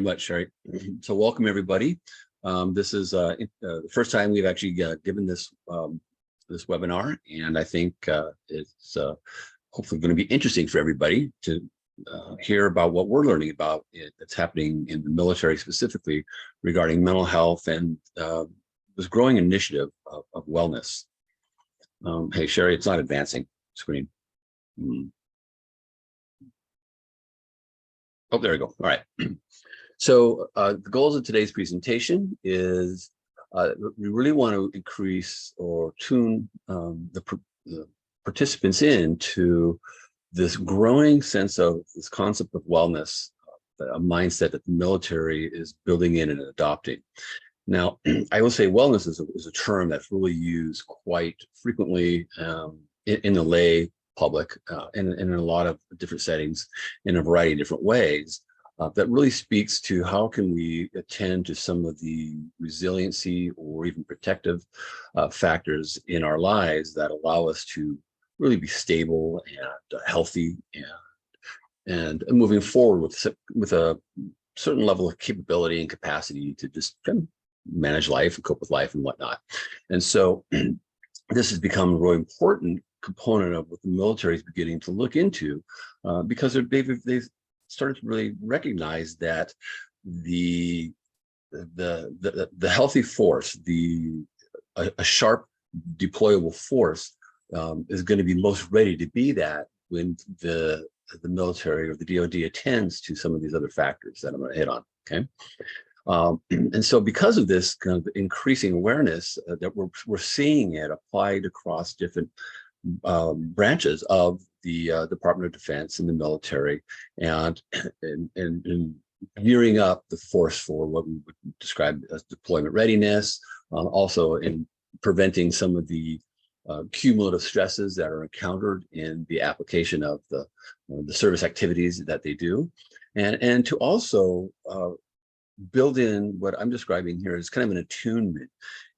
Much, Sherry. So welcome everybody. This is the first time we've actually given this this webinar, and I think it's hopefully going to be interesting for everybody to hear about what we're learning about that's happening in the military, specifically regarding mental health and this growing initiative of wellness. Hey, Sherry, it's not advancing screen. Oh, there we go. All right. So the goals of today's presentation is we really want to increase or tune the participants into this growing sense of this concept of wellness, a mindset that the military is building in and adopting. Now, I will say wellness is a term that's really used quite frequently in the lay public and in a lot of different settings in a variety of different ways. That really speaks to how can we attend to some of the resiliency or even protective factors in our lives that allow us to really be stable and healthy and moving forward with a certain level of capability and capacity to just kind of manage life and cope with life and whatnot. And so this has become a really important component of what the military is beginning to look into because they've started to really recognize that the healthy force, a sharp deployable force is going to be most ready to be that when the military or the DoD attends to some of these other factors that I'm going to hit on. Okay. And so because of this kind of increasing awareness that we're seeing it applied across different branches of the Department of Defense and the military, and gearing up the force for what we would describe as deployment readiness, also in preventing some of the cumulative stresses that are encountered in the application of the service activities that they do, and to also build in what I'm describing here is kind of an attunement.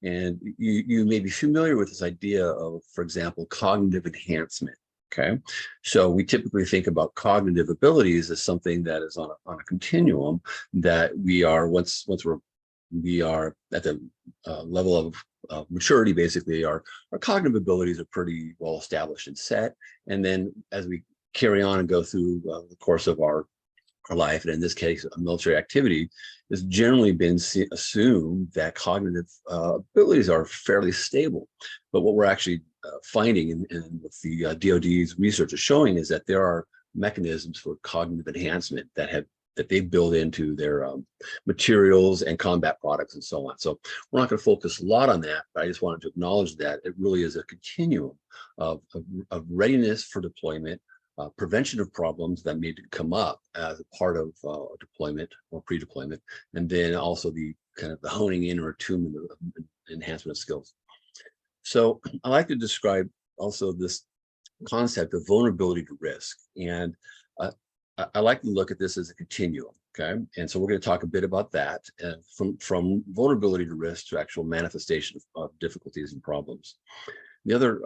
And you may be familiar with this idea of, for example, cognitive enhancement. Okay, so we typically think about cognitive abilities as something that is on a continuum that we are once we are at the level of maturity. Basically, our cognitive abilities are pretty well established and set, and then as we carry on and go through the course of our life, and in this case, a military activity, has generally been assumed that cognitive abilities are fairly stable. But what we're actually finding, and what the DoD's research is showing, is that there are mechanisms for cognitive enhancement that they build into their materials and combat products and so on. So we're not going to focus a lot on that, but I just wanted to acknowledge that it really is a continuum of readiness for deployment, prevention of problems that may come up as a part of deployment or pre-deployment, and then also the kind of the honing in or attunement of enhancement of skills. So I like to describe also this concept of vulnerability to risk, and I like to look at this as a continuum. Okay, and so we're going to talk a bit about that from vulnerability to risk to actual manifestation of difficulties and problems. The other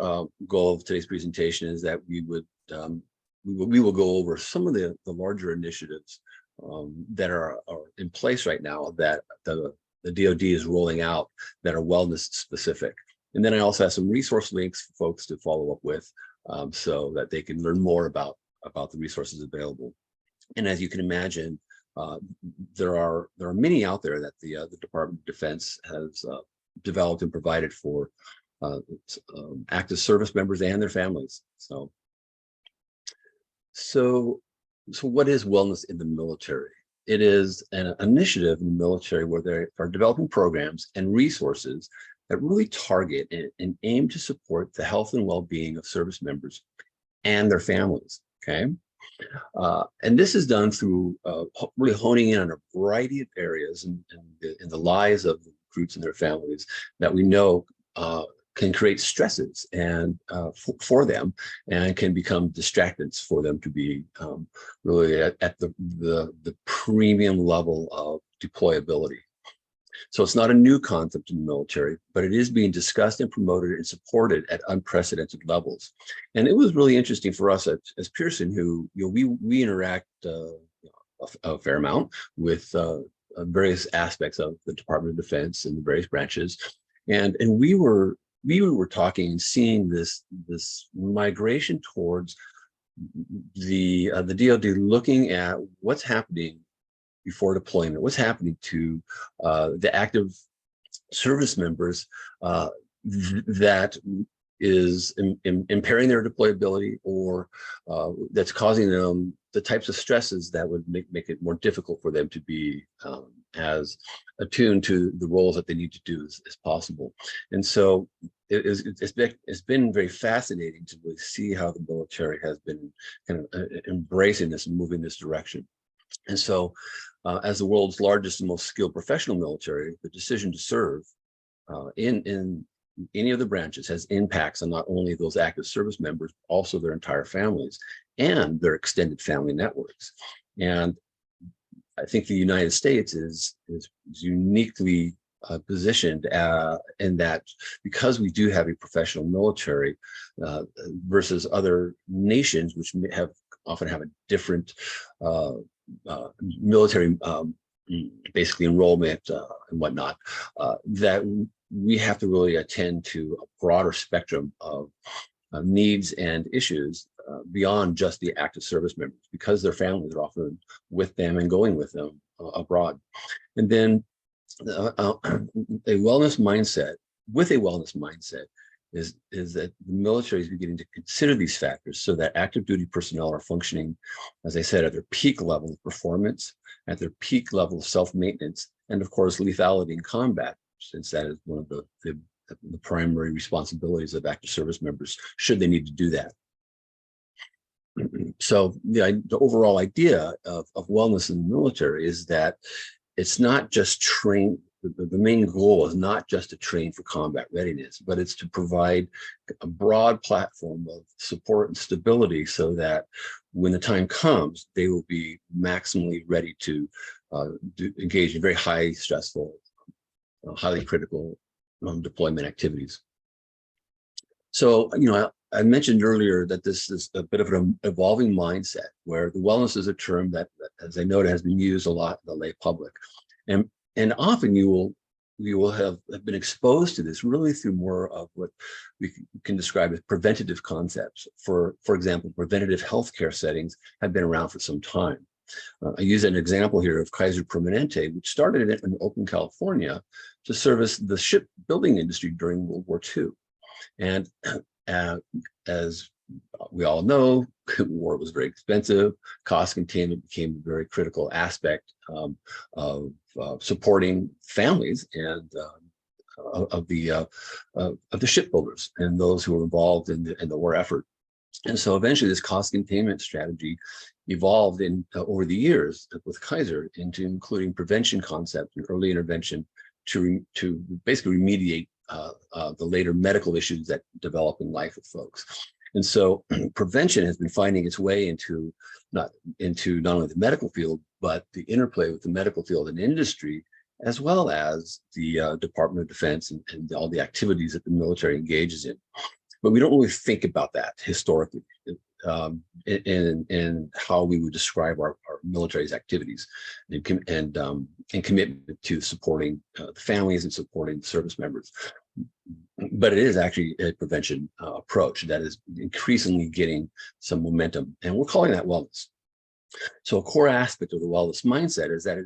goal of today's presentation is that we will go over some of the larger initiatives that are in place right now that the DoD is rolling out that are wellness specific. And then I also have some resource links for folks to follow up with so that they can learn more about the resources available. And as you can imagine, there are many out there that the Department of Defense has developed and provided for active service members and their families. So what is wellness in the military? It is an initiative in the military where they are developing programs and resources that really target and aim to support the health and well-being of service members and their families. Okay, and this is done through really honing in on a variety of areas in the lives of the recruits and their families that we know can create stresses and for them, and can become distractants for them to be really at the premium level of deployability. So it's not a new concept in the military, but it is being discussed and promoted and supported at unprecedented levels. And it was really interesting for us as Pearson, who we interact a fair amount with various aspects of the Department of Defense and the various branches, and we were talking and seeing this migration towards the DoD looking at what's happening before deployment, what's happening to the active service members that is impairing their deployability, or that's causing them the types of stresses that would make it more difficult for them to be as attuned to the roles that they need to do as possible. And so it's been very fascinating to really see how the military has been kind of embracing this and moving this direction. And so as the world's largest and most skilled professional military, the decision to serve in any of the branches has impacts on not only those active service members, but also their entire families and their extended family networks. And I think the United States is uniquely positioned in that, because we do have a professional military versus other nations, which often have a different military basically enrollment and whatnot, that we have to really attend to a broader spectrum of needs and issues beyond just the active service members, because their families are often with them and going with them abroad. And then a wellness mindset, is that the military is beginning to consider these factors so that active duty personnel are functioning, as I said, at their peak level of performance, at their peak level of self-maintenance, and of course, lethality in combat, since that is one of the primary responsibilities of active service members, should they need to do that. So the overall idea of wellness in the military is that it's not just train. The main goal is not just to train for combat readiness, but it's to provide a broad platform of support and stability so that when the time comes, they will be maximally ready to engage in very high stressful, highly critical deployment activities. So, I mentioned earlier that this is a bit of an evolving mindset, where the wellness is a term that, as I noted, has been used a lot in the lay public. And often you will have been exposed to this really through more of what we can describe as preventative concepts. For example, preventative healthcare settings have been around for some time. I use an example here of Kaiser Permanente, which started in Oakland, California, to service the shipbuilding industry during World War II. And as we all know, war was very expensive. Cost containment became a very critical aspect of supporting families and of the shipbuilders and those who were involved in the war effort. And so eventually this cost containment strategy evolved over the years with Kaiser into including prevention concepts and early intervention to basically remediate the later medical issues that develop in life with folks. And so prevention has been finding its way into not only the medical field, but the interplay with the medical field and industry, as well as the Department of Defense and all the activities that the military engages in. But we don't really think about that historically in how we would describe our military's activities and commitment to supporting the families and supporting the service members. But it is actually a prevention approach that is increasingly getting some momentum, and we're calling that wellness. So a core aspect of the wellness mindset is that it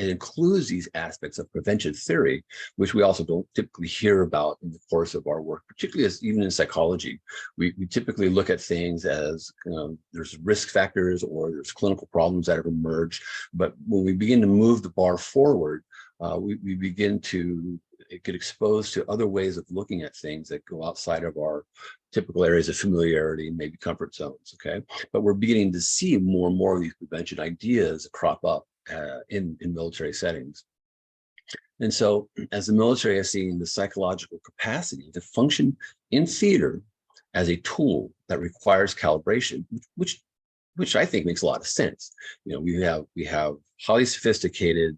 includes these aspects of prevention theory, which we also don't typically hear about in the course of our work, particularly even in psychology. We typically look at things as there's risk factors or there's clinical problems that have emerged. But when we begin to move the bar forward, we begin to get exposed to other ways of looking at things that go outside of our typical areas of familiarity and maybe comfort zones, okay? But we're beginning to see more and more of these prevention ideas crop up in military settings. And so as the military has seen the psychological capacity to function in theater as a tool that requires calibration, which I think makes a lot of sense. We have highly sophisticated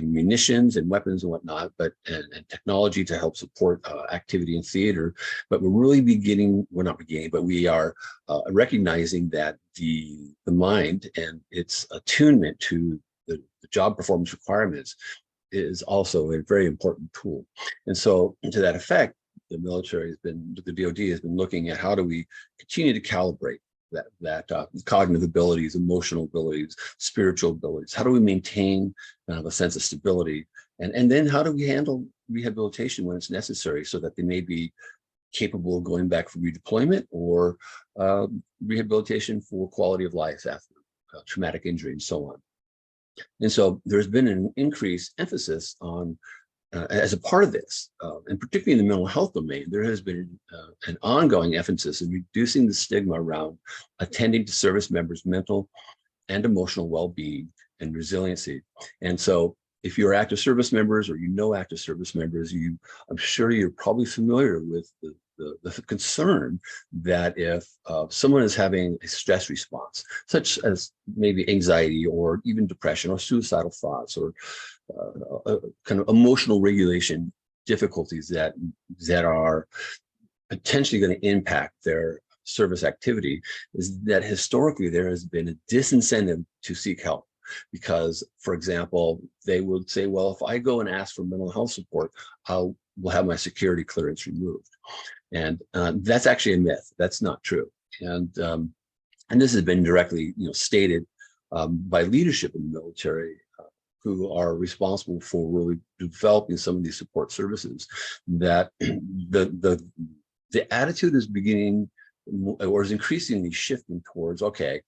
munitions and weapons and whatnot, and technology to help support activity in theater. But we're not beginning, but we are recognizing that the mind and its attunement to the job performance requirements is also a very important tool. And so to that effect, the DoD has been looking at how do we continue to calibrate that cognitive abilities, emotional abilities, spiritual abilities. How do we maintain a sense of stability? And then how do we handle rehabilitation when it's necessary so that they may be capable of going back for redeployment or rehabilitation for quality of life after traumatic injury and so on. And so there's been an increased emphasis on, as a part of this, and particularly in the mental health domain, there has been an ongoing emphasis in reducing the stigma around attending to service members' mental and emotional well-being and resiliency. And so if you're active service members or you know active service members, I'm sure you're probably familiar with the concern that if someone is having a stress response, such as maybe anxiety or even depression or suicidal thoughts or kind of emotional regulation difficulties that are potentially going to impact their service activity, is that historically there has been a disincentive to seek help. Because, for example, they would say, well, if I go and ask for mental health support, will have my security clearance removed. And that's actually a myth. That's not true. And this has been directly stated by leadership in the military who are responsible for really developing some of these support services, that the attitude is beginning or is increasingly shifting towards, okay,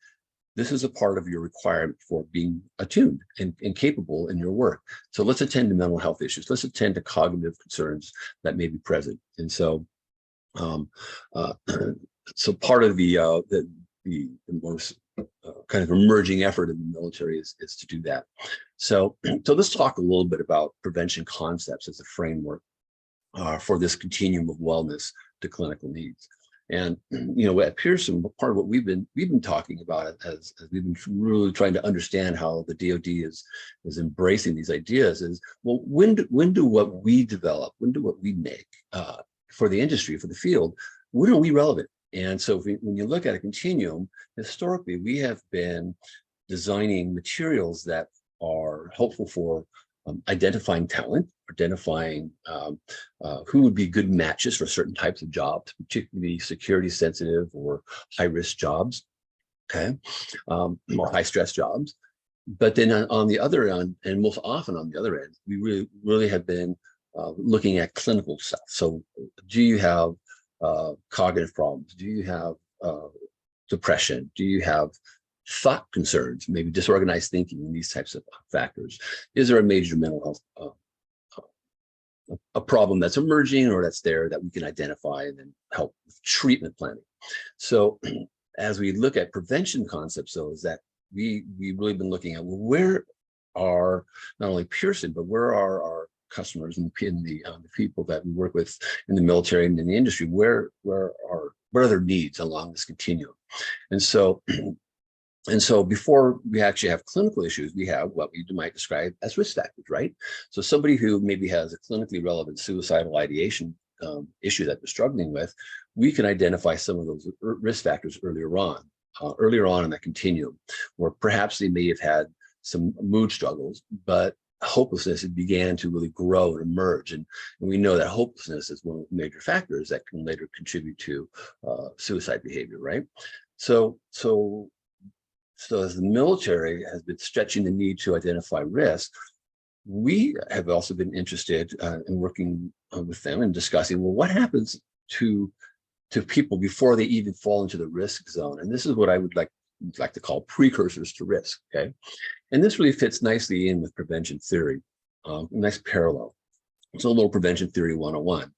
this is a part of your requirement for being attuned and capable in your work. So let's attend to mental health issues. Let's attend to cognitive concerns that may be present. And so, so part of the most kind of emerging effort in the military is to do that. So let's talk a little bit about prevention concepts as a framework for this continuum of wellness to clinical needs. And at Pearson, part of what we've been talking about as we've been really trying to understand how the DoD is embracing these ideas is, well, when do what we develop, when do what we make for the industry, for the field, when are we relevant? And so when you look at a continuum, historically, we have been designing materials that are helpful for identifying talent, identifying who would be good matches for certain types of jobs, particularly security sensitive or high risk jobs, okay, or high stress jobs. But then on the other end, and most often on the other end, we really have been looking at clinical stuff. So do you have cognitive problems? Do you have depression? Do you have thought concerns, maybe disorganized thinking and these types of factors? Is there a major mental health a problem that's emerging or that's there that we can identify and then help with treatment planning? So as we look at prevention concepts, though, is that we've really been looking at, well, where are not only Pearson, but where are our customers and the people that we work with in the military and in the industry, what are their needs along this continuum? And so before we actually have clinical issues, we have what we might describe as risk factors, right? So somebody who maybe has a clinically relevant suicidal ideation issue that they're struggling with, we can identify some of those risk factors earlier on in that continuum, where perhaps they may have had some mood struggles, but hopelessness began to really grow and emerge. And we know that hopelessness is one of the major factors that can later contribute to suicide behavior, right? So as the military has been stretching the need to identify risk, we have also been interested in working with them and discussing, well, what happens to people before they even fall into the risk zone? And this is what I would like to call precursors to risk, okay? And this really fits nicely in with prevention theory, nice parallel. So a little prevention theory 101.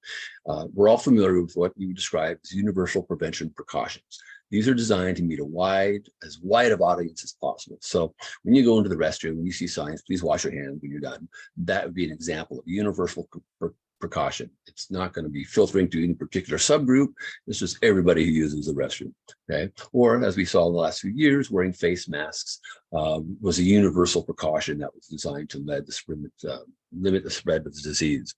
We're all familiar with what you describe as universal prevention precautions. These are designed to meet as wide of audience as possible. So when you go into the restroom, when you see signs, please wash your hands when you're done. That would be an example of universal precaution. It's not going to be filtering to any particular subgroup. It's just everybody who uses the restroom. Okay. Or as we saw in the last few years, wearing face masks was a universal precaution that was designed to limit the spread of the disease.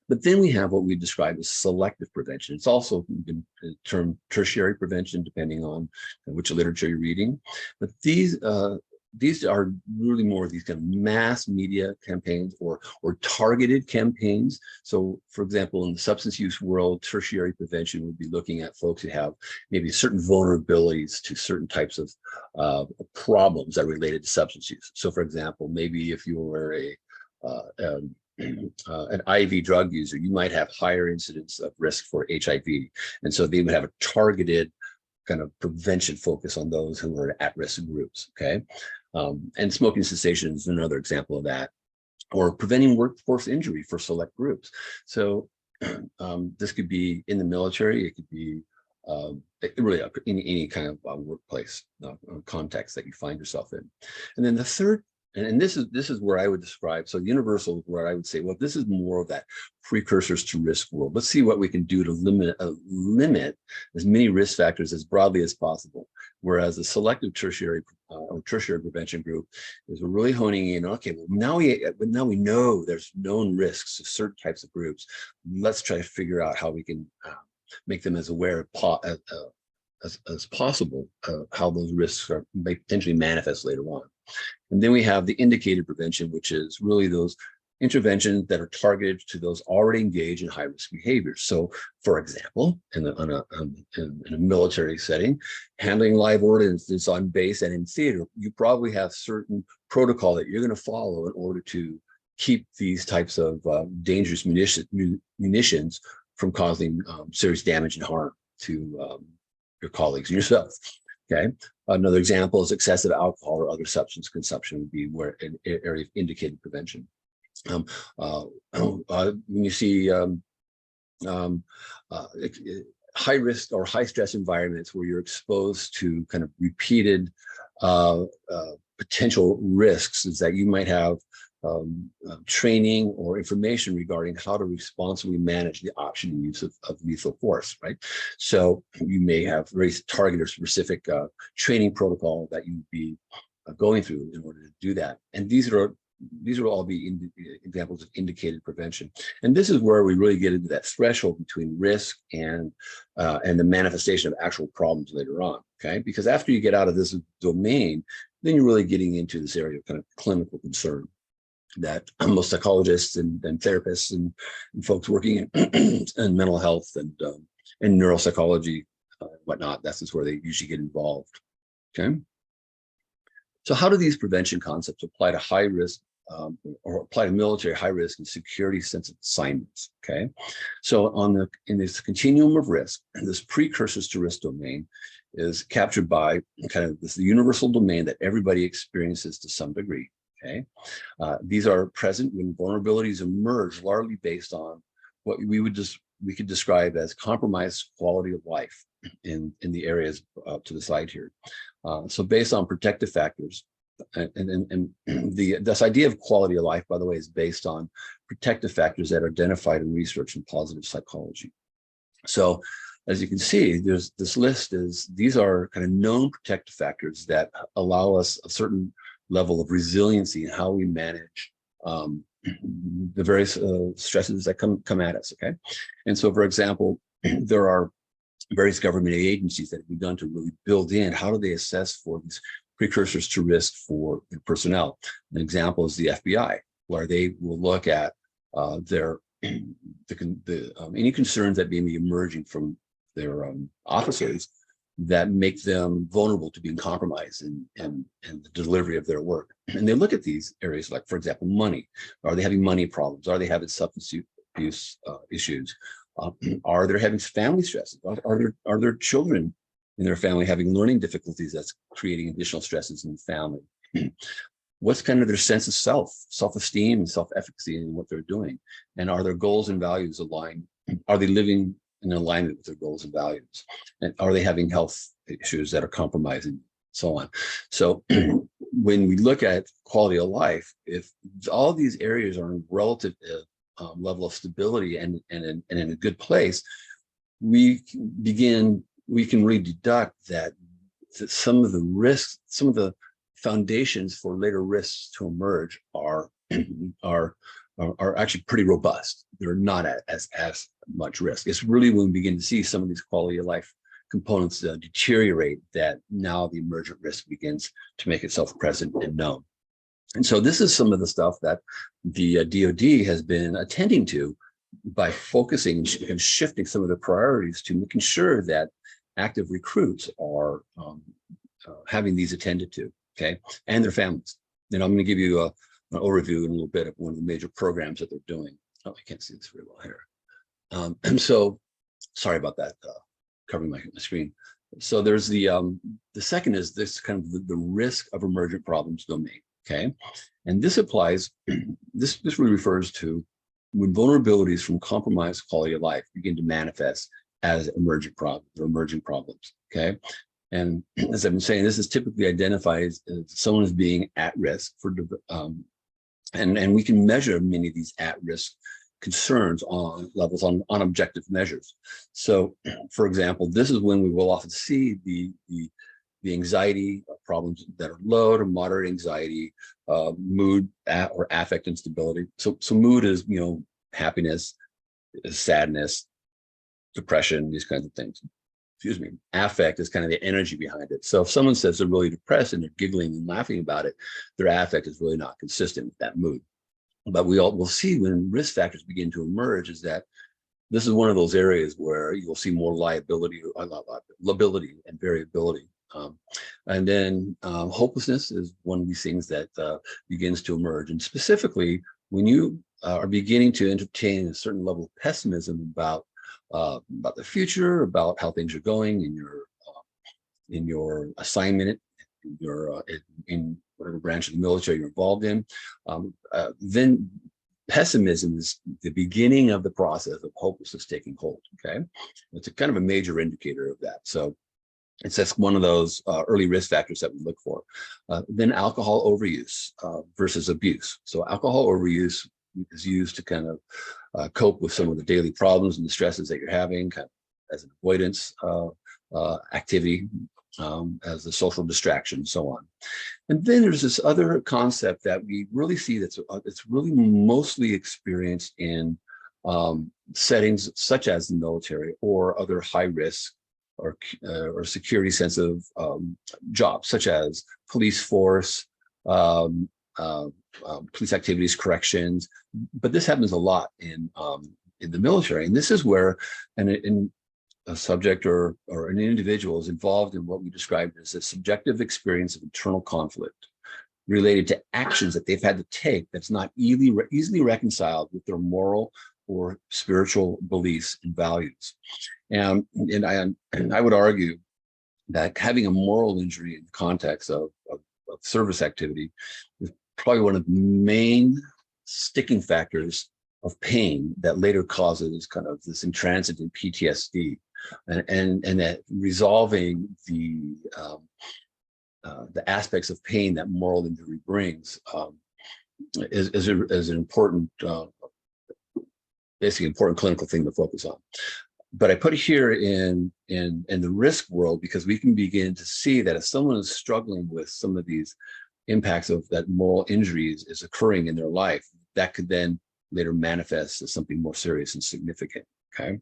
But then we have what we describe as selective prevention. It's also been termed tertiary prevention, depending on which literature you're reading. But these are really more of these kind of mass media campaigns or targeted campaigns. So, for example, in the substance use world, tertiary prevention would be looking at folks who have maybe certain vulnerabilities to certain types of problems that are related to substance use. So, for example, maybe if you were an IV drug user, you might have higher incidence of risk for HIV. And so they would have a targeted kind of prevention focus on those who are at-risk groups, okay? And smoking cessation is another example of that, or preventing workforce injury for select groups. So this could be in the military, it could be really any kind of workplace context that you find yourself in. And then the third, and this is where I would describe, so universal, where I would say, well, this is more of that precursors to risk world. Let's see what we can do to limit as many risk factors as broadly as possible. Whereas the selective tertiary or tertiary prevention group is we're really honing in, okay, well, now we know there's known risks of certain types of groups. Let's try to figure out how we can make them as aware as possible how those risks may potentially manifest later on. And then we have the indicated prevention, which is really those interventions that are targeted to those already engaged in high-risk behaviors. So, for example, in a military setting, handling live ordnance on base and in theater, you probably have certain protocol that you're going to follow in order to keep these types of dangerous munitions from causing serious damage and harm to your colleagues and yourself. Okay. Another example is excessive alcohol or other substance consumption would be where an area of indicated prevention. When you see high risk or high stress environments where you're exposed to kind of repeated potential risks, is that you might have training or information regarding how to responsibly manage the option and use of lethal force, right? So you may have very targeted or specific training protocol that you'd be going through in order to do that. And these will all be examples of indicated prevention. And this is where we really get into that threshold between risk and the manifestation of actual problems later on, okay? Because after you get out of this domain, then you're really getting into this area of kind of clinical concern that most psychologists and therapists and folks working in mental health and neuropsychology, whatnot, that's just where they usually get involved, okay? So how do these prevention concepts apply to high risk or apply to military high risk and security sensitive assignments, okay? So in this continuum of risk, this precursors to risk domain is captured by kind of this universal domain that everybody experiences to some degree. Okay, these are present when vulnerabilities emerge, largely based on what we could describe as compromised quality of life in the areas to the side here. So based on protective factors, and this idea of quality of life, by the way, is based on protective factors that are identified in research in positive psychology. So as you can see, there's this list these are kind of known protective factors that allow us a certain level of resiliency in how we manage the various stresses that come at us, okay? And so, for example, there are various government agencies that have begun to really build in, how do they assess for these precursors to risk for personnel? An example is the FBI, where they will look at any concerns that may be emerging from their officers that make them vulnerable to being compromised in the delivery of their work. And they look at these areas like, for example, money. Are they having money problems? Are they having substance abuse issues? Are they having family stresses? Are there children in their family having learning difficulties that's creating additional stresses in the family? What's kind of their sense of self-esteem and self-efficacy in what they're doing? And are their goals and values aligned? Are they living in alignment with their goals and values? And are they having health issues that are compromising, so on? So when we look at quality of life, if all these areas are in relative level of stability and in a good place, we can really deduct that some of the risks, some of the foundations for later risks to emerge are actually pretty robust. They're not as much risk. It's really when we begin to see some of these quality of life components deteriorate that now the emergent risk begins to make itself present and known. And so this is some of the stuff that the DoD has been attending to by focusing and shifting some of the priorities to making sure that active recruits are having these attended to, okay, and their families. And I'm going to give you an overview in a little bit of one of the major programs that they're doing. Oh, I can't see this very well here. And so, sorry about that, covering my screen. So there's the second is this kind of the risk of emergent problems domain, okay? And this applies, this really refers to when vulnerabilities from compromised quality of life begin to manifest as emergent problems or emerging problems, okay? And as I've been saying, this is typically identified as someone as being at risk for, and we can measure many of these at-risk concerns on levels on objective measures. So, for example, this is when we will often see the anxiety problems that are low to moderate anxiety, mood or affect instability. So mood is, you know, happiness, sadness, depression, these kinds of things. Excuse me. Affect is kind of the energy behind it. So if someone says they're really depressed and they're giggling and laughing about it, their affect is really not consistent with that mood. But we'll see when risk factors begin to emerge is that this is one of those areas where you'll see more lability and variability. And then hopelessness is one of these things that begins to emerge. And specifically, when you are beginning to entertain a certain level of pessimism about the future, about how things are going in your assignment, in whatever branch of the military you're involved in, then pessimism is the beginning of the process of hopelessness taking hold. Okay, it's a kind of a major indicator of that. So it's just one of those early risk factors that we look for. Then alcohol overuse versus abuse. So alcohol overuse is used to kind of cope with some of the daily problems and the stresses that you're having, kind of as an avoidance activity, as a social distraction, and so on. And then there's this other concept that we really see that's it's really mostly experienced in settings such as the military or other high risk or security sensitive jobs, such as police force, police activities, corrections. But this happens a lot in the military, and this is where a subject or an individual is involved in what we described as a subjective experience of internal conflict related to actions that they've had to take that's not easily reconciled with their moral or spiritual beliefs and values. And I would argue that having a moral injury in the context of service activity is probably one of the main sticking factors of pain that later causes kind of this intransigent PTSD, and that resolving the aspects of pain that moral injury brings is an important, basically important clinical thing to focus on. But I put it here in the risk world because we can begin to see that if someone is struggling with some of these impacts of that moral injuries is occurring in their life, that could then later manifest as something more serious and significant, okay?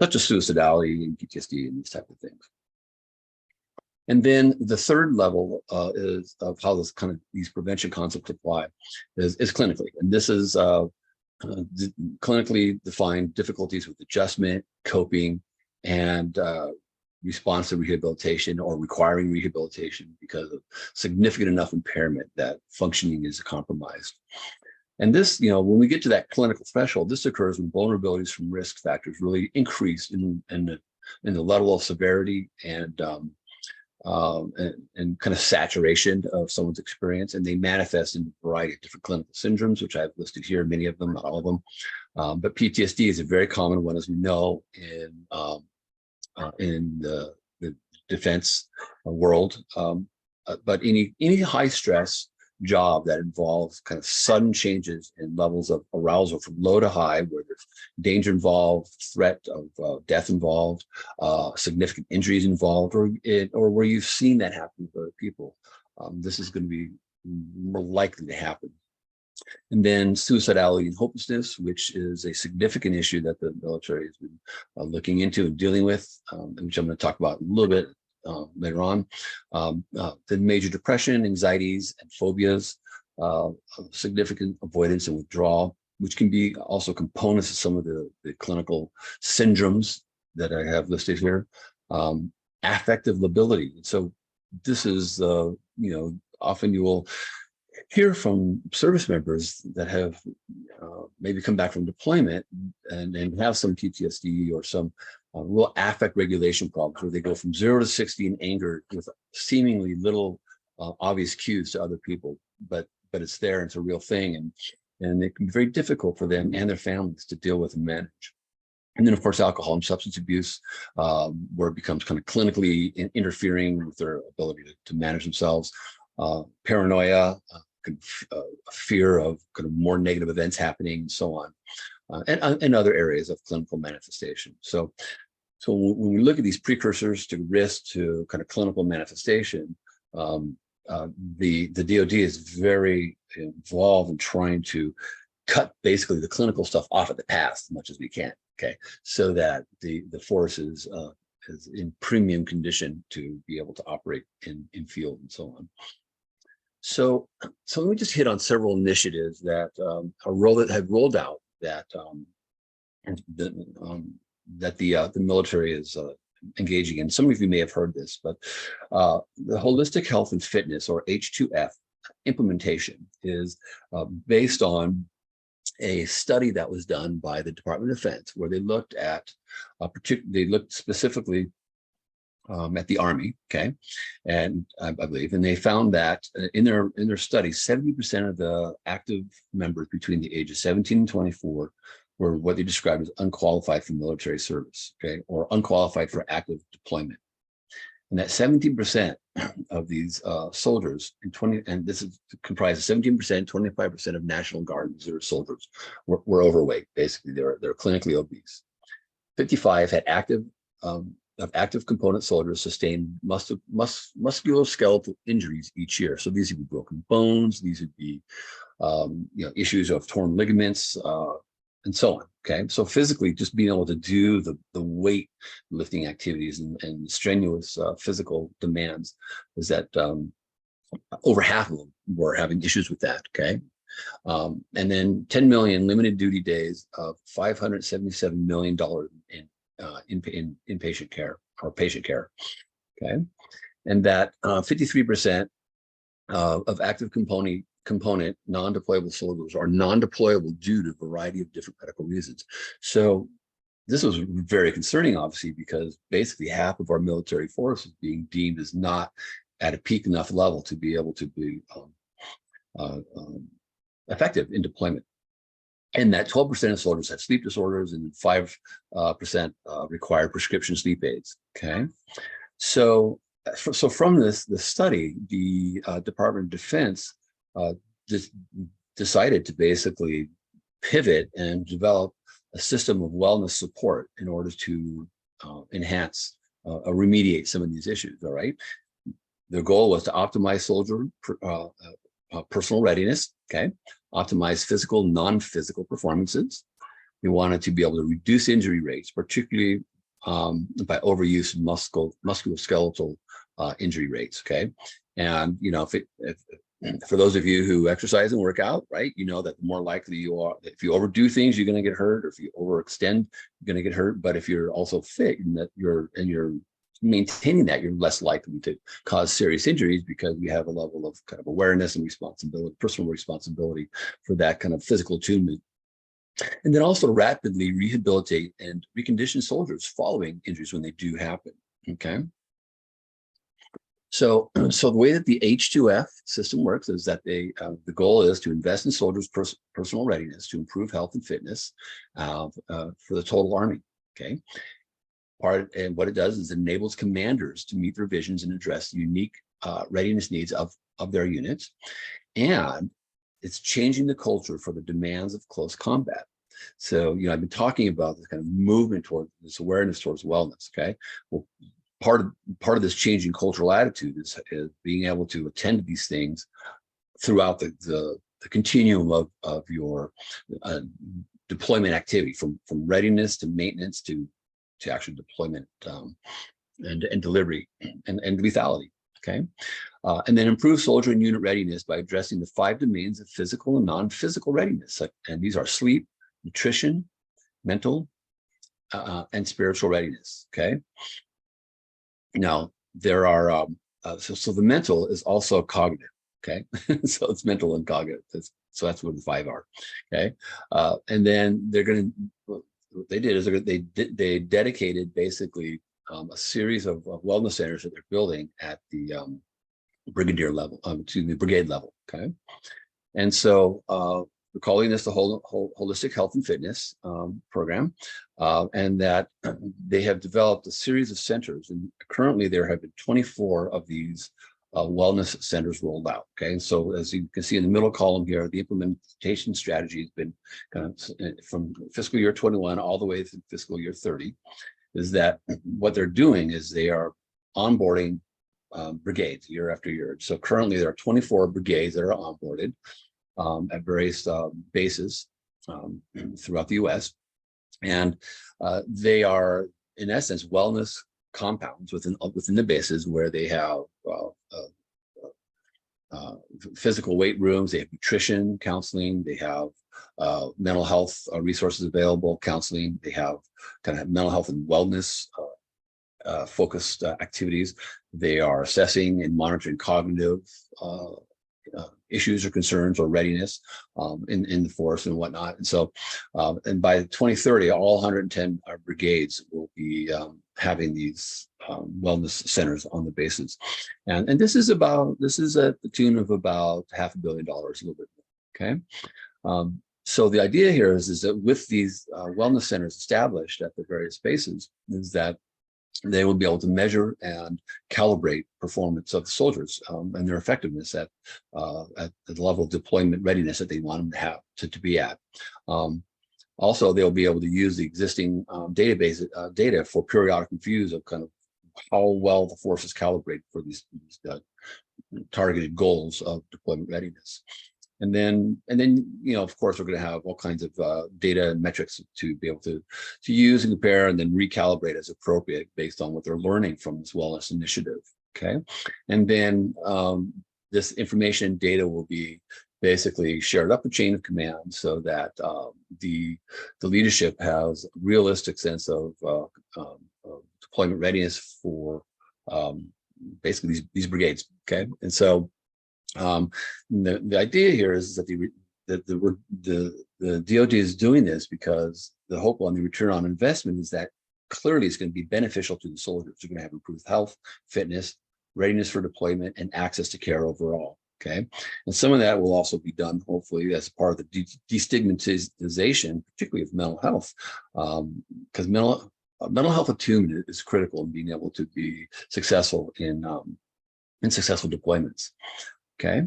Such as suicidality and PTSD and these type of things. And then the third level is of how this kind of these prevention concepts apply is clinically. And this is clinically defined difficulties with adjustment, coping, and response to rehabilitation or requiring rehabilitation because of significant enough impairment that functioning is compromised. And this, you know, when we get to that clinical threshold, this occurs when vulnerabilities from risk factors really increase in the level of severity and kind of saturation of someone's experience, and they manifest in a variety of different clinical syndromes, which I've listed here, many of them, not all of them. But PTSD is a very common one, as we know, in the defense world. But any high stress job that involves kind of sudden changes in levels of arousal from low to high, where there's danger involved, threat of death involved, significant injuries involved, or where you've seen that happen with other people. This is going to be more likely to happen. And then suicidality and hopelessness, which is a significant issue that the military has been looking into and dealing with, which I'm going to talk about a little bit later on. Then major depression, anxieties, and phobias, significant avoidance and withdrawal, which can be also components of some of the clinical syndromes that I have listed here. Affective lability. So this is, often you will hear from service members that have maybe come back from deployment and have some PTSD or some real affect regulation problems, where they go from 0 to 60 in anger with seemingly little obvious cues to other people, but it's there, and it's a real thing, and it can be very difficult for them and their families to deal with and manage. And then, of course, alcohol and substance abuse, where it becomes kind of clinically interfering with their ability to manage themselves. Paranoia, fear of kind of more negative events happening, and so on, and other areas of clinical manifestation. So when we look at these precursors to risk to kind of clinical manifestation, the DoD is very involved in trying to cut basically the clinical stuff off at the pass as much as we can. Okay, so that the force is in premium condition to be able to operate in field and so on. So let me just hit on several initiatives that have rolled out that the military is engaging in. Some of you may have heard this, but the Holistic Health and Fitness, or H2F, implementation is based on a study that was done by the Department of Defense, where they looked at specifically at the Army, okay, and I believe, and they found that in their study, 70% of the active members between the ages 17 and 24 were what they described as unqualified for military service, okay, or unqualified for active deployment. And that 17% of these soldiers, and this is comprised of 17%, 25% of National Guard Reserve soldiers were overweight. Basically, they're clinically obese. 55 had active component soldiers sustained musculoskeletal injuries each year. So these would be broken bones, these would be issues of torn ligaments, and so on. Okay, so physically, just being able to do the weight lifting activities and strenuous physical demands is that over half of them were having issues with that. Okay, and then 10 million limited duty days of $577 million in inpatient care or patient care. Okay, and that 53% of active component non-deployable soldiers are non-deployable due to a variety of different medical reasons. So this was very concerning, obviously, because basically half of our military force is being deemed as not at a peak enough level to be able to be effective in deployment. And that 12% of soldiers had sleep disorders, and 5% required prescription sleep aids. Okay, so from this study, the Department of Defense just decided to basically pivot and develop a system of wellness support in order to enhance or remediate some of these issues. All right, their goal was to optimize soldier personal readiness. Okay, optimize physical, non-physical performances. We wanted to be able to reduce injury rates, particularly by overuse of musculoskeletal injury rates. Okay, and for those of you who exercise and work out, right, you know that the more likely you are, if you overdo things, you're going to get hurt, or if you overextend, you're going to get hurt. But if you're also fit and that you're maintaining that, you're less likely to cause serious injuries, because we have a level of kind of awareness and responsibility, personal responsibility for that kind of physical attunement. And then also rapidly rehabilitate and recondition soldiers following injuries when they do happen. Okay. So the way that the H2F system works is that the goal is to invest in soldiers' personal readiness to improve health and fitness for the total Army. Okay. And what it does is it enables commanders to meet their visions and address the unique readiness needs of their units. and it's changing the culture for the demands of close combat. So, I've been talking about this kind of movement toward this awareness towards wellness. Okay. Well, part of this changing cultural attitude is being able to attend to these things throughout the continuum of your deployment activity, from readiness to maintenance to actual deployment, and delivery and lethality. Okay. And then improve soldier and unit readiness by addressing the 5 domains of physical and non-physical readiness. And these are sleep, nutrition, mental, and spiritual readiness. Okay. Now, there are, so the mental is also cognitive. Okay. So it's mental and cognitive. So that's what the 5 are. Okay. And then they're going to, what they did is they dedicated basically a series of wellness centers that they're building at the brigadier level, the brigade level. Okay. And so we're calling this the Holistic Health and Fitness program, and that they have developed a series of centers. And currently there have been 24 of these wellness centers rolled out. Okay. And so as you can see in the middle column here, the implementation strategy has been kind of from fiscal year 21 all the way through fiscal year 30, is that what they're doing is they are onboarding brigades year after year. So currently there are 24 brigades that are onboarded at various bases throughout the US. And they are, in essence, wellness compounds within the bases, where they have physical weight rooms, they have nutrition, counseling, they have mental health resources available, counseling, they have kind of mental health and wellness focused activities. They are assessing and monitoring cognitive issues or concerns or readiness in the force and whatnot. And so, and by 2030, all 110 brigades will be having these wellness centers on the bases. And this is at the tune of about $500 million, a little bit more. Okay. So the idea here is that with these wellness centers established at the various bases, is that they will be able to measure and calibrate performance of the soldiers and their effectiveness at the level of deployment readiness that they want them to have to be at. Also, they'll be able to use the existing database data for periodic reviews of kind of how well the force is calibrated for these targeted goals of deployment readiness. And then, of course, we're going to have all kinds of data and metrics to be able to use and compare and then recalibrate as appropriate based on what they're learning from this wellness initiative. Okay. And then this information and data will be basically shared up a chain of command so that the leadership has a realistic sense of deployment readiness for basically these brigades. Okay. And so the idea here is that the DoD is doing this because the hope on the return on investment is that clearly it's going to be beneficial to the soldiers. They're going to have improved health, fitness, readiness for deployment, and access to care overall. Okay, and some of that will also be done hopefully as part of the destigmatization, particularly of mental health, because mental health attunement is critical in being able to be successful in successful deployments. Okay,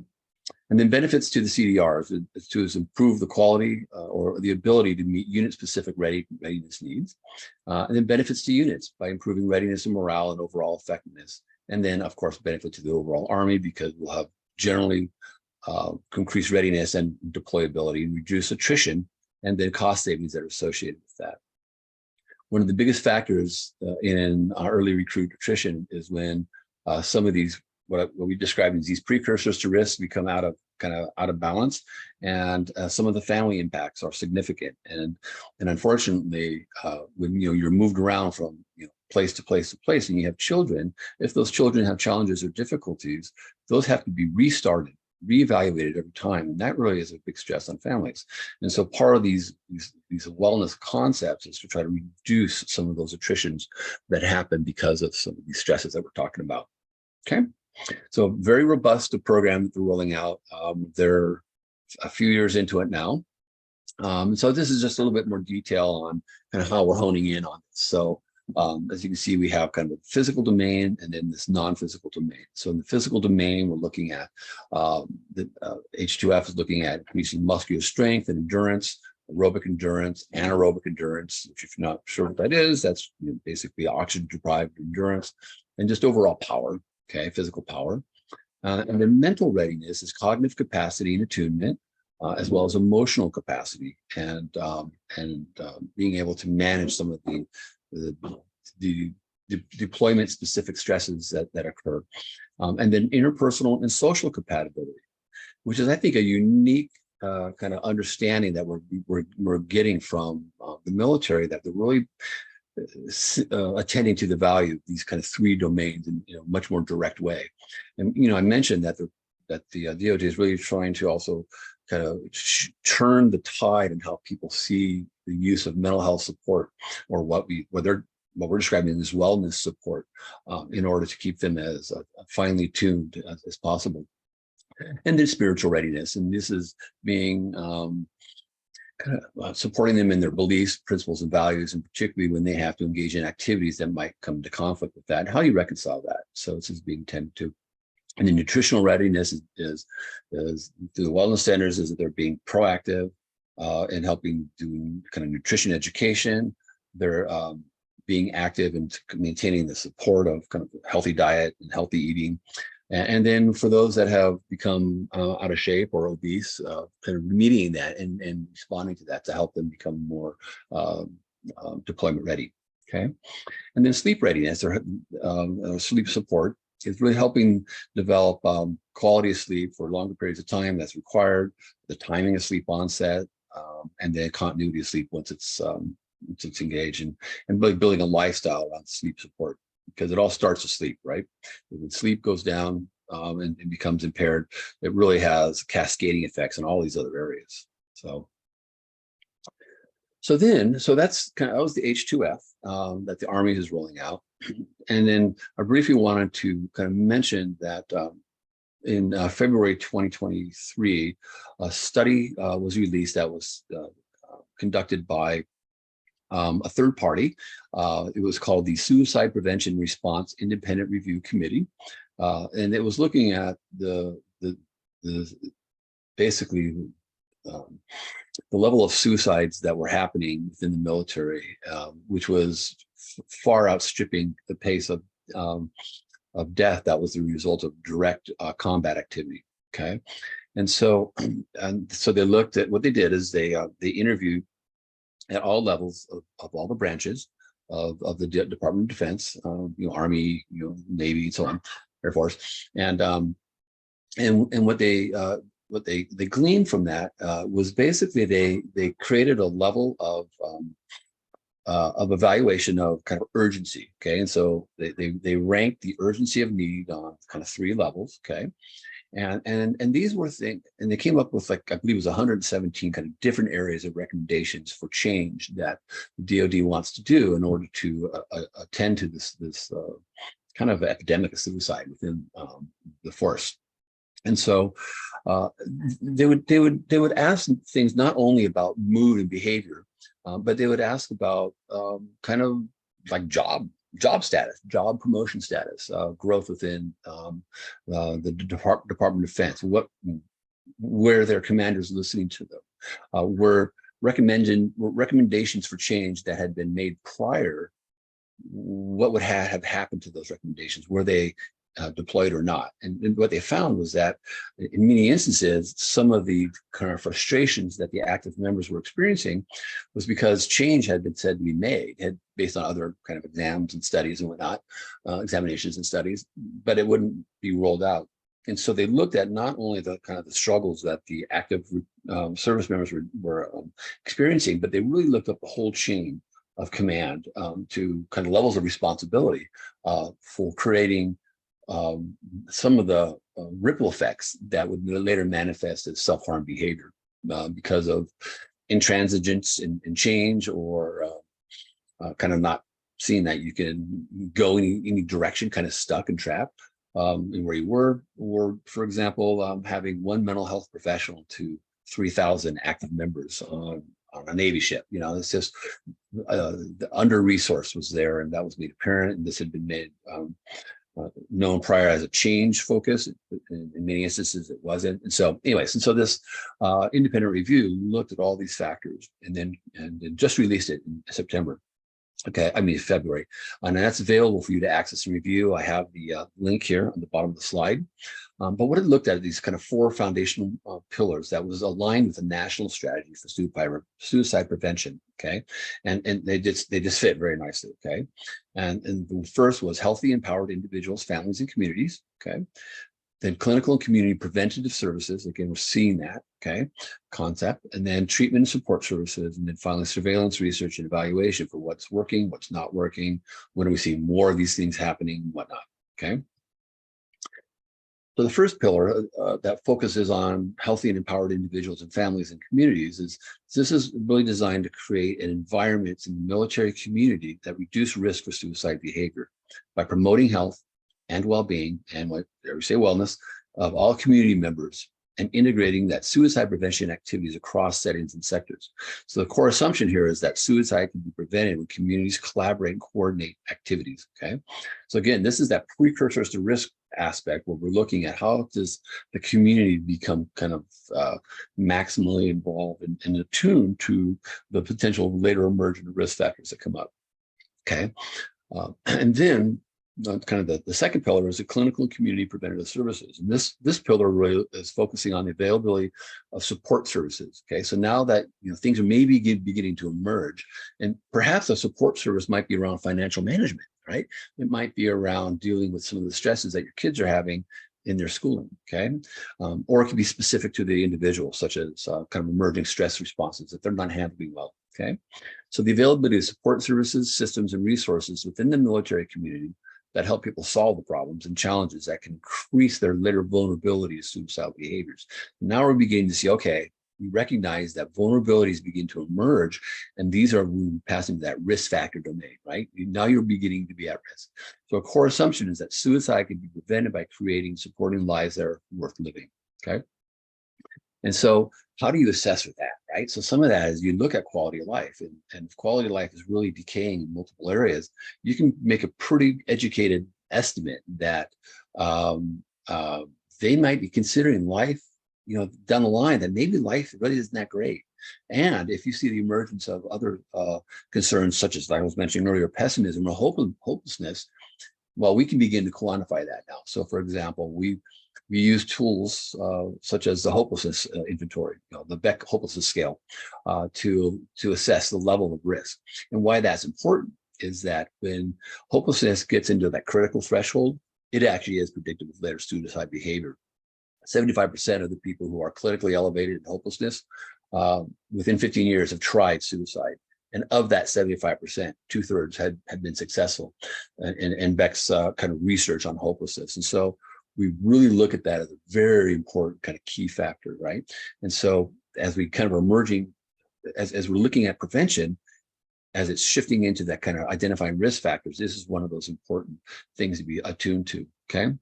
and then benefits to the CDRs is to improve the quality or the ability to meet unit-specific readiness needs, and then benefits to units by improving readiness and morale and overall effectiveness, and then of course benefit to the overall Army because we'll have generally increased readiness and deployability and reduce attrition, and then cost savings that are associated with that. One of the biggest factors in early recruit attrition is when some of these what we describe as these precursors to risk become out of balance, and some of the family impacts are significant. And unfortunately, when you're moved around from place to place to place, and you have children, if those children have challenges or difficulties, those have to be restarted, reevaluated every time, and that really is a big stress on families. And so part of these wellness concepts is to try to reduce some of those attritions that happen because of some of these stresses that we're talking about. Okay. So very robust program that they're rolling out. They're a few years into it now. So this is just a little bit more detail on kind of how we're honing in on this. So As you can see, we have kind of a physical domain and then this non-physical domain. So in the physical domain, we're looking at the H2F is looking at increasing muscular strength and endurance, aerobic endurance, anaerobic endurance, which if you're not sure what that is, that's basically oxygen-deprived endurance, and just overall power, okay, physical power. And then mental readiness is cognitive capacity and attunement, as well as emotional capacity and being able to manage some of the deployment-specific stresses that occur. And then interpersonal and social compatibility, which is, I think, a unique kind of understanding that we're getting from the military, that they're really attending to the value of these kind of three domains in much more direct way. And I mentioned that the DoD is really trying to also kind of turn the tide in how people see the use of mental health support, or what we're describing as wellness support, in order to keep them as finely tuned as possible. And then spiritual readiness, and this is being kind of supporting them in their beliefs, principles, and values, and particularly when they have to engage in activities that might come into conflict with that. How do you reconcile that? So this is being tended to. And the nutritional readiness is through the wellness centers, is that they're being proactive in helping do kind of nutrition education. They're being active in maintaining the support of kind of healthy diet and healthy eating. And then for those that have become out of shape or obese, kind of remediating that and responding to that to help them become more deployment ready. Okay. And then sleep readiness, or sleep support, is really helping develop quality of sleep for longer periods of time that's required, the timing of sleep onset, and then continuity of sleep once it's engaged, and really building a lifestyle around sleep support, because it all starts with sleep, right? When sleep goes down and becomes impaired, it really has cascading effects in all these other areas. So that's kind of, that was the H2F that the Army is rolling out. And then I briefly wanted to kind of mention that in February 2023, a study was released that was conducted by a third party. It was called the Suicide Prevention Response Independent Review Committee. And it was looking at basically the level of suicides that were happening within the military, which was far outstripping the pace of death that was the result of direct combat activity. Okay, and so they looked at, what they did is they interviewed at all levels of all the branches of the Department of Defense, Army, Navy, and so on, Air Force, and what they gleaned from that was basically they created a level of evaluation of kind of urgency. Okay, and so they ranked the urgency of need on kind of 3 levels. Okay, and these were things, and they came up with, like, I believe it was 117 kind of different areas of recommendations for change that the DoD wants to do in order to attend to this kind of epidemic of suicide within the force. And so they would ask things not only about mood and behavior, but they would ask about kind of like job status, job promotion status, growth within the Department of Defense, where their commanders listening to them, were recommendations for change that had been made prior, what would have happened to those recommendations? Were they deployed or not? And what they found was that in many instances, some of the kind of frustrations that the active members were experiencing was because change had been said to be made, based on other kind of exams and studies and whatnot, examinations and studies, but it wouldn't be rolled out. And so they looked at not only the kind of the struggles that the active service members were experiencing, but they really looked at the whole chain of command to kind of levels of responsibility for creating some of the ripple effects that would later manifest as self-harm behavior because of intransigence and change, or kind of not seeing that you can go any direction, kind of stuck and trapped in where you were, or, for example, having one mental health professional to 3,000 active members on a Navy ship. You know, it's just the under-resource was there, and that was made apparent, and this had been made known prior as a change focus. In many instances, it wasn't. And so anyways, and so this independent review looked at all these factors and then just released it in September. Okay, I mean February, and that's available for you to access and review. I have the link here on the bottom of the slide. But what it looked at are these kind of 4 foundational pillars that was aligned with the national strategy for suicide prevention. Okay, and they just fit very nicely. Okay, and the first was healthy, empowered individuals, families, and communities. Okay. Then clinical and community preventative services. Again, we're seeing that, okay, concept. And then treatment and support services. And then finally, surveillance, research, and evaluation for what's working, what's not working. When are we seeing more of these things happening, whatnot, okay? So the first pillar that focuses on healthy and empowered individuals and families and communities is this is really designed to create an environment in the military community that reduce risk for suicide behavior by promoting health and well-being, and what we say wellness, of all community members, and integrating that suicide prevention activities across settings and sectors. So the core assumption here is that suicide can be prevented when communities collaborate and coordinate activities, okay? So again, this is that precursors to risk aspect where we're looking at how does the community become kind of maximally involved and attuned to the potential later emergent risk factors that come up, okay? And then kind of the second pillar is the clinical and community preventative services. And this pillar really is focusing on the availability of support services. Okay, so now that things are maybe beginning to emerge, and perhaps a support service might be around financial management, right? It might be around dealing with some of the stresses that your kids are having in their schooling, okay? Or it can be specific to the individual, such as kind of emerging stress responses that they're not handling well, okay? So the availability of support services, systems, and resources within the military community that help people solve the problems and challenges that can increase their later vulnerability to suicidal behaviors. Now we're beginning to see, okay, we recognize that vulnerabilities begin to emerge, and these are passing to that risk factor domain, right? Now you're beginning to be at risk. So a core assumption is that suicide can be prevented by creating, supporting lives that are worth living, okay? And so how do you assess with that, right? So some of that is you look at quality of life, and if quality of life is really decaying in multiple areas, you can make a pretty educated estimate that they might be considering life, down the line, that maybe life really isn't that great. And if you see the emergence of other concerns, such as I was mentioning earlier, pessimism or hopelessness, well, we can begin to quantify that now. So for example, we use tools such as the hopelessness inventory, the Beck hopelessness scale, to assess the level of risk. And why that's important is that when hopelessness gets into that critical threshold, it actually is predictive of later suicide behavior. 75% of the people who are clinically elevated in hopelessness within 15 years have tried suicide. And of that 75%, 2/3 had been successful in Beck's kind of research on hopelessness. And so we really look at that as a very important kind of key factor, right? And so as we kind of emerging, as we're looking at prevention, as it's shifting into that kind of identifying risk factors, this is one of those important things to be attuned to, okay?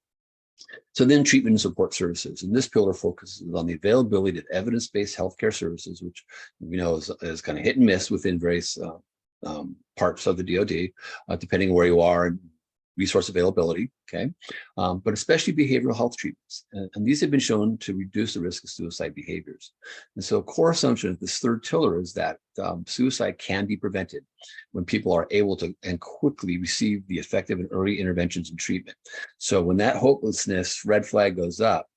So then treatment and support services. And this pillar focuses on the availability of evidence-based healthcare services, which we know is kind of hit and miss within various parts of the DoD, depending on where you are and resource availability, okay? But especially behavioral health treatments. And these have been shown to reduce the risk of suicide behaviors. And so a core assumption of this third pillar is that suicide can be prevented when people are able to and quickly receive the effective and early interventions and treatment. So when that hopelessness red flag goes up,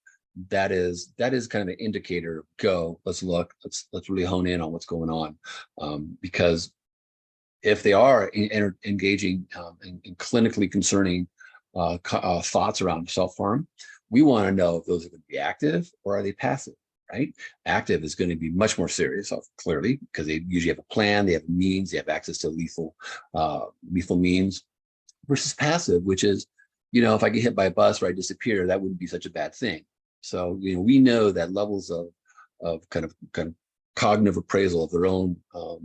that is kind of an indicator of go, let's look, let's really hone in on what's going on. Because if they are engaging in clinically concerning thoughts around self-harm, we want to know if those are going to be active or are they passive, right? Active is going to be much more serious, clearly, because they usually have a plan, they have means, they have access to lethal means, versus passive, which is, if I get hit by a bus or I disappear, that wouldn't be such a bad thing. So, we know that levels of kind of cognitive appraisal of their own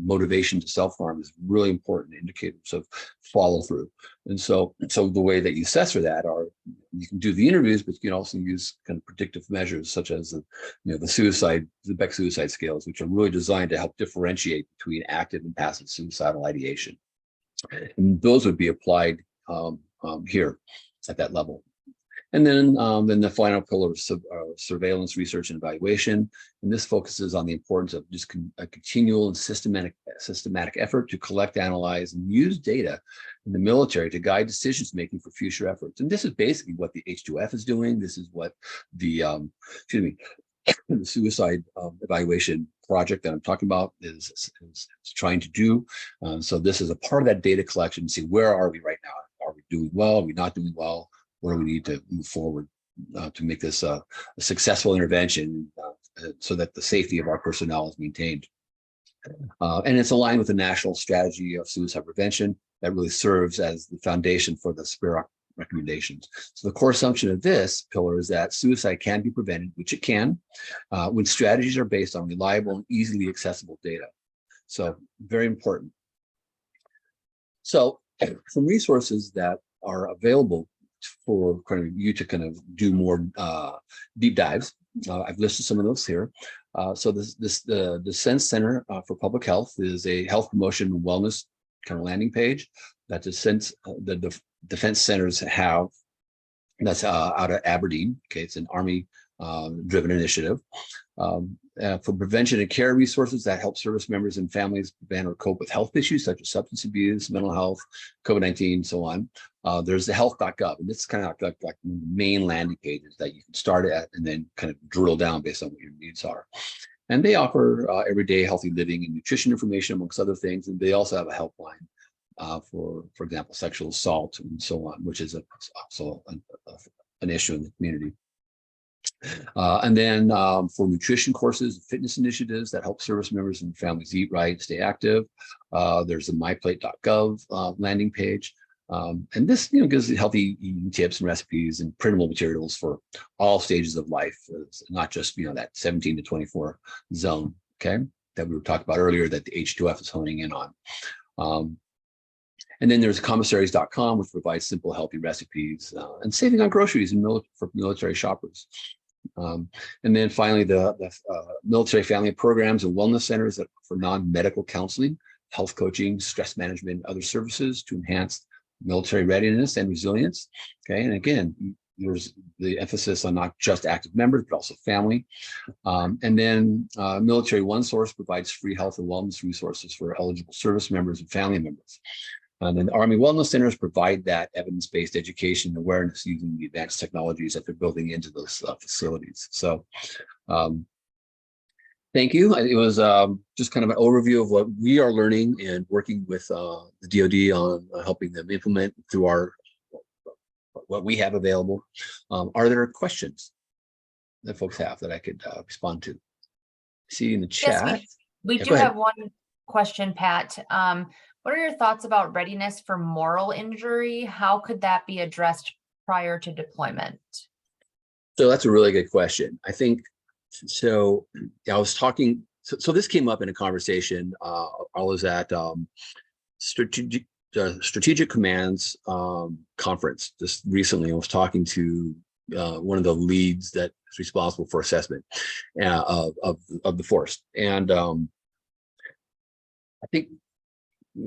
motivation to self-harm is really important indicators of follow through. And so the way that you assess for that are, you can do the interviews, but you can also use kind of predictive measures such as the Beck suicide scales, which are really designed to help differentiate between active and passive suicidal ideation. And those would be applied here at that level. And then the final pillar is surveillance, research, and evaluation. And this focuses on the importance of just a continual and systematic effort to collect, analyze, and use data in the military to guide decisions making for future efforts. And this is basically what the H2F is doing. This is what the the suicide evaluation project that I'm talking about is trying to do. So this is a part of that data collection to see where are we right now? Are we doing well? Are we not doing well? Where do we need to move forward to make this a successful intervention so that the safety of our personnel is maintained? And it's aligned with the national strategy of suicide prevention that really serves as the foundation for the SPAROC recommendations. So the core assumption of this pillar is that suicide can be prevented, which it can, when strategies are based on reliable and easily accessible data. So very important. So some resources that are available for kind of you to kind of do more deep dives. I've listed some of those here. So the Defense Center for Public Health is a health promotion and wellness kind of landing page that the defense centers have. That's out of Aberdeen. Okay, it's an Army driven initiative. For prevention and care resources that help service members and families prevent or cope with health issues such as substance abuse, mental health, COVID-19, so on. There's the health.gov, and this is kind of like the main landing pages that you can start at and then kind of drill down based on what your needs are. And they offer everyday healthy living and nutrition information, amongst other things. And they also have a helpline for example, sexual assault and so on, which is also an issue in the community. And then for nutrition courses, fitness initiatives that help service members and families eat right, stay active. There's the myplate.gov landing page. And this gives healthy eating tips and recipes and printable materials for all stages of life. It's not just that 17 to 24 zone, okay, that we were talking about earlier that the H2F is honing in on. And then there's commissaries.com, which provides simple, healthy recipes and saving on groceries for military shoppers. And then finally, the military family programs and wellness centers that for non-medical counseling, health coaching, stress management, other services to enhance military readiness and resilience. Okay, and again, there's the emphasis on not just active members, but also family. And then Military One Source provides free health and wellness resources for eligible service members and family members. And then Army Wellness Centers provide that evidence-based education and awareness using the advanced technologies that they're building into those facilities. So thank you. It was just kind of an overview of what we are learning and working with the DoD on helping them implement through what we have available. Are there questions that folks have that I could respond to? See in the chat. Yes, we do have one question, Pat. What are your thoughts about readiness for moral injury? How could that be addressed prior to deployment? So that's a really good question. I think, so I was talking, so this came up in a conversation. I was at Strategic Command's conference just recently. I was talking to one of the leads that is responsible for assessment of the force. And I think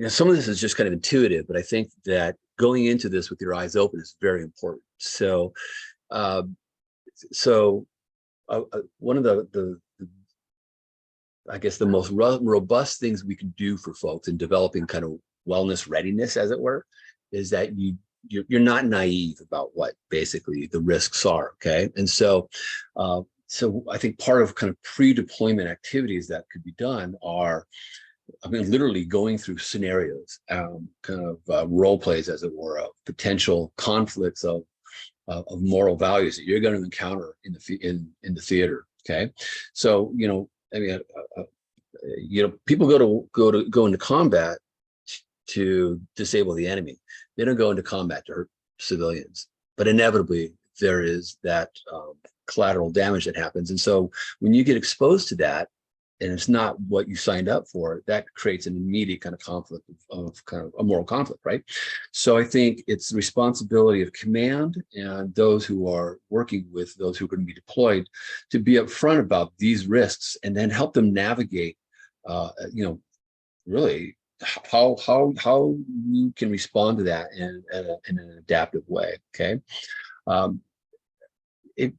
some of this is just kind of intuitive, but I think that going into this with your eyes open is very important. So, one of the I guess the most robust things we can do for folks in developing kind of wellness readiness, as it were, is that you're not naive about what basically the risks are. Okay, and so I think part of kind of pre-deployment activities that could be done are, literally going through scenarios, kind of role plays, as it were, of potential conflicts of moral values that you're going to encounter in the theater. Okay, so people go into combat to disable the enemy. They don't go into combat to hurt civilians, but inevitably there is that collateral damage that happens. And so when you get exposed to that, and it's not what you signed up for, that creates an immediate kind of conflict of kind of a moral conflict, right? So I think it's the responsibility of command and those who are working with those who are going to be deployed to be upfront about these risks and then help them navigate, really how you can respond to that in an adaptive way. Okay. Um, it,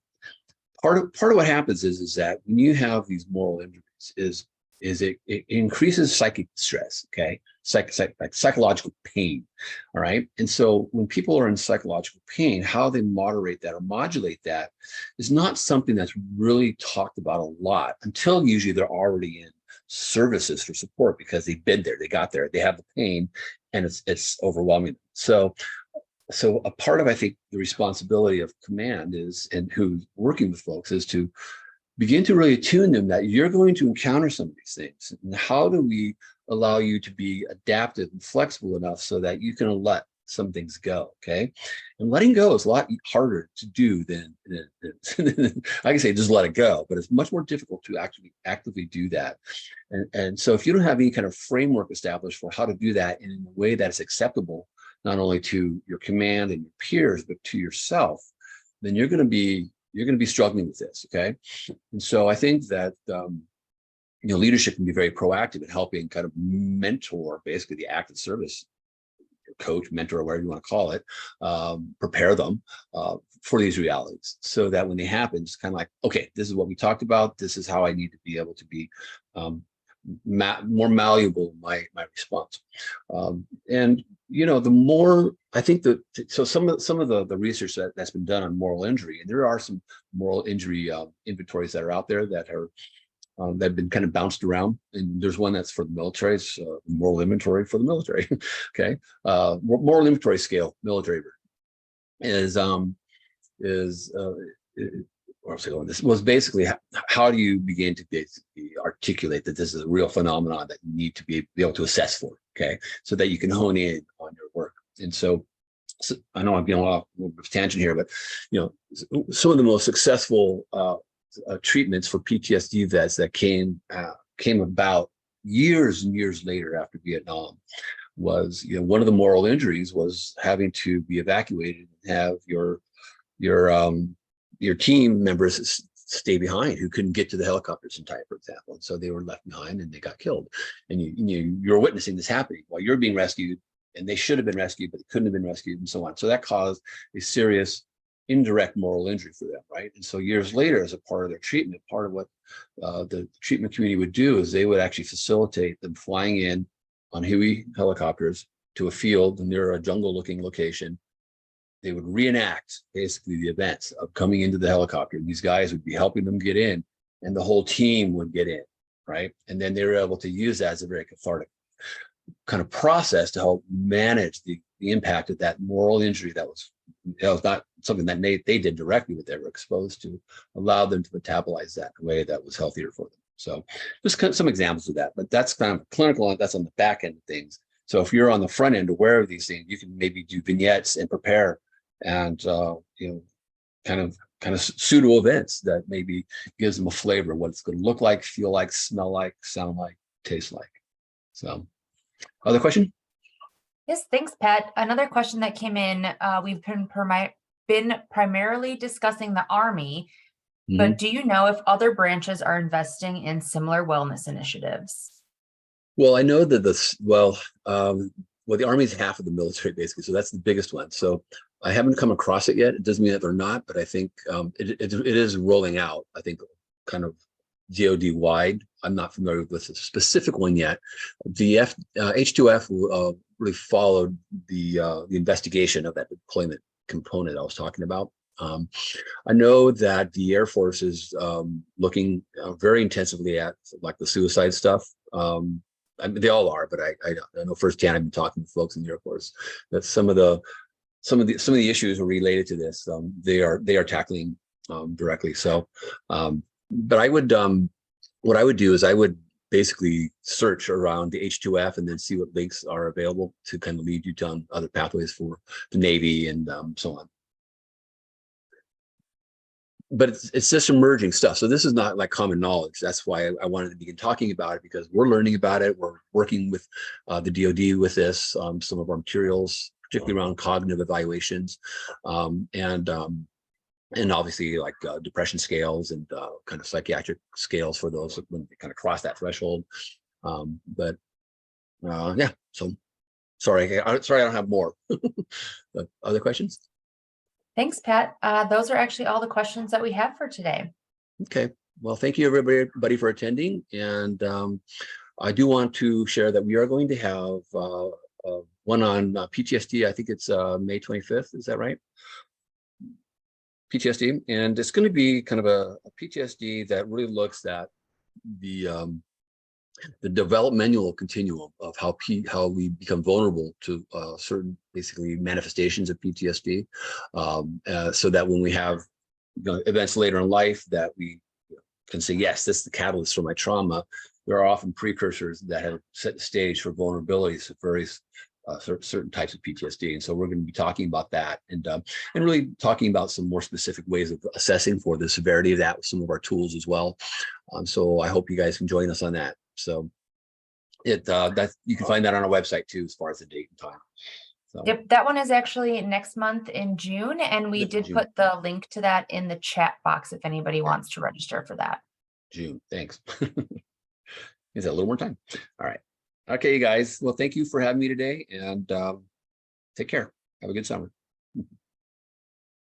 part of what happens is that when you have these moral injuries it increases psychic stress, okay, like psychological pain. All right. And so when people are in psychological pain, how they moderate that or modulate that is not something that's really talked about a lot until usually they're already in services for support, because they've been there, they got there, they have the pain, and it's overwhelming. So a part of, I think, the responsibility of command is, and who's working with folks, is to begin to really attune them that you're going to encounter some of these things. And how do we allow you to be adaptive and flexible enough so that you can let some things go, okay? And letting go is a lot harder to do than I can say just let it go, but it's much more difficult to actually actively do that. And so if you don't have any kind of framework established for how to do that in a way that is acceptable, not only to your command and your peers, but to yourself, then you're going to be struggling with this, okay? And so I think that leadership can be very proactive in helping kind of mentor basically the active service coach, mentor, or whatever you want to call it, prepare them for these realities, so that when they happen, it's kind of like, okay, this is what we talked about. This is how I need to be able to be more malleable in my response. And the more I think that, so some of the research that's been done on moral injury, and there are some moral injury inventories that are out there that are that have been kind of bounced around. And there's one that's for the military. It's moral inventory for the military. Okay, moral inventory scale military is this was basically how do you begin to basically articulate that this is a real phenomenon that you need to be able to assess for, okay, so that you can hone in on your work. And so I know I'm getting a little bit of tangent here, but some of the most successful treatments for PTSD vets that came about years and years later after Vietnam was, one of the moral injuries was having to be evacuated and have your team members stay behind who couldn't get to the helicopters in time, for example. And so they were left behind and they got killed. And you're witnessing this happening while you're being rescued, and they should have been rescued, but they couldn't have been rescued, and so on. So that caused a serious indirect moral injury for them, right? And so years later, as a part of their treatment, part of what the treatment community would do is they would actually facilitate them flying in on Huey helicopters to a field near a jungle-looking location. They would reenact basically the events of coming into the helicopter. These guys would be helping them get in, and the whole team would get in, right? And then they were able to use that as a very cathartic kind of process to help manage the impact of that moral injury that was not something that they did directly, but they were exposed to, allow them to metabolize that in a way that was healthier for them. So just some examples of that, but that's kind of clinical, that's on the back end of things. So if you're on the front end aware of these things, you can maybe do vignettes and prepare and kind of pseudo events that maybe gives them a flavor of what it's going to look like, feel like, smell like, sound like, taste like. So other question? Yes, thanks, Pat. Another question that came in, we've been primarily discussing the Army, but do you know if other branches are investing in similar wellness initiatives? Well, I know that the Army is half of the military, basically, so that's the biggest one. So I haven't come across it yet. It doesn't mean that they're not, but I think it is rolling out, I think, kind of DoD wide. I'm not familiar with a specific one yet. The H2F really followed the investigation of that deployment component I was talking about. I know that the Air Force is looking very intensively at like the suicide stuff. I mean, they all are, but I know firsthand. I've been talking to folks in the Air Force that some of the issues are related to this. They are tackling directly. So, but I would what I would do is I would basically search around the H2F and then see what links are available to kind of lead you down other pathways for the Navy and so on. but it's just emerging stuff. So this is not like common knowledge. That's why I wanted to begin talking about it, because we're learning about it. We're working with the DoD with this, some of our materials, particularly around cognitive evaluations, and obviously like depression scales and kind of psychiatric scales for those when they kind of cross that threshold. But yeah, so sorry, I don't have more. But other questions? Thanks, Pat. Those are actually all the questions that we have for today. Okay, well, thank you everybody for attending. And I do want to share that we are going to have one on PTSD. I think it's May 25th. Is that right? PTSD. And it's going to be kind of a PTSD that really looks at the developmental continuum of how we become vulnerable to certain basically manifestations of PTSD, so that when we have events later in life that we can say, yes, this is the catalyst for my trauma, there are often precursors that have set the stage for vulnerabilities of various certain types of PTSD. And so we're going to be talking about that, and really talking about some more specific ways of assessing for the severity of that with some of our tools as well. So I hope you guys can join us on that. So that you can find that on our website too, as far as the date and time. So, Yep, that one is actually next month in June, and we did put the link to that in the chat box if anybody wants to register for that. June, thanks. Is that a little more time? All right. Okay, you guys. Well, thank you for having me today, and take care. Have a good summer.